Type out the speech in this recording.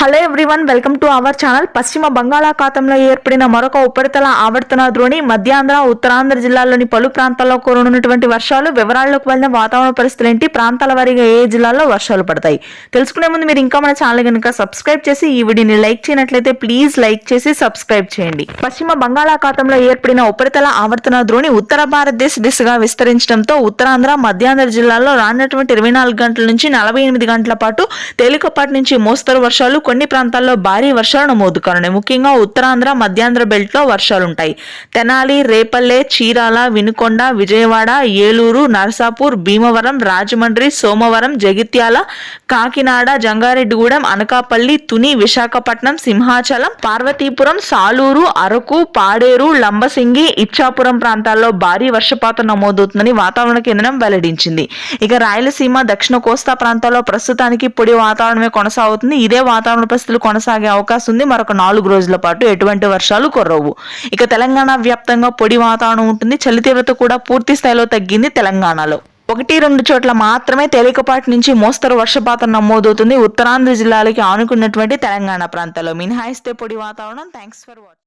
Hello everyone, welcome to our channel. పశ్చిమ బంగాళాఖాతంలో ఏర్పడిన మరొక ఉపరితల ఆవర్తన ద్రోణి మధ్యాంధ్ర, ఉత్తరాంధ్ర జిల్లాల్లోని పలు ప్రాంతాల్లో కురనున్నటువంటి వర్షాలు. వివరాల్లోకి వెళ్ళిన వాతావరణ పరిస్థితులు ఏంటి, ప్రాంతాల వారీగా ఏ జిల్లాల్లో వర్షాలు పడతాయి తెలుసుకునే ముందు మీరు ఇంకా మన ఛానల్ కనుక సబ్స్క్రైబ్ చేసి ఈ వీడియోని లైక్ చేయనట్లయితే ప్లీజ్ లైక్ చేసి సబ్స్క్రైబ్ చేయండి. పశ్చిమ బంగాళాఖాతంలో ఏర్పడిన ఉపరితల ఆవర్తన ద్రోణి ఉత్తర భారతదేశ దిశగా విస్తరించడంతో ఉత్తరాంధ్ర, మధ్యాంధ్ర జిల్లాల్లో రానున్నటువంటి 24 గంటల నుంచి 48 గంటల పాటు తేలికపాటి నుంచి మోస్తరు వర్షాలు, కొన్ని ప్రాంతాల్లో భారీ వర్షాలు నమోదు కానున్నాయి. ముఖ్యంగా ఉత్తరాంధ్ర, మధ్యాంధ్ర బెల్ట్ లో వర్షాలుంటాయి. తెనాలి, రేపల్లె, చీరాల, వినుకొండ, విజయవాడ, ఏలూరు, నరసాపూర్, భీమవరం, రాజమండ్రి, సోమవరం, జగిత్యాల, కాకినాడ, జంగారెడ్డిగూడెం, అనకాపల్లి, తుని, విశాఖపట్నం, సింహాచలం, పార్వతీపురం, సాలూరు, అరకు, పాడేరు, లంబసింగి, ఇచ్చాపురం ప్రాంతాల్లో భారీ వర్షపాతం నమోదవుతుందని వాతావరణ కేంద్రం వెల్లడించింది. ఇక రాయలసీమ, దక్షిణ కోస్తా ప్రాంతాల్లో ప్రస్తుతానికి పొడి వాతావరణమే కొనసాగుతుంది. ఇదే వాతావరణ పరిస్థితులు కొనసాగే అవకాశం ఉంది. మరొక 4 రోజుల పాటు ఎటువంటి వర్షాలు కురవవు. ఇక తెలంగాణ వ్యాప్తంగా పొడి వాతావరణం ఉంటుంది. చలి తీవ్రత కూడా పూర్తి స్థాయిలో తగ్గింది. తెలంగాణలో 1-2 చోట్ల మాత్రమే తేలికపాటి నుంచి మోస్తరు వర్షపాతం నమోదవుతుంది. ఉత్తరాంధ్ర జిల్లాలకి ఆనుకున్నటువంటి తెలంగాణ ప్రాంతాల్లో మినహాయిస్తే పొడి వాతావరణం. Thanks for watching.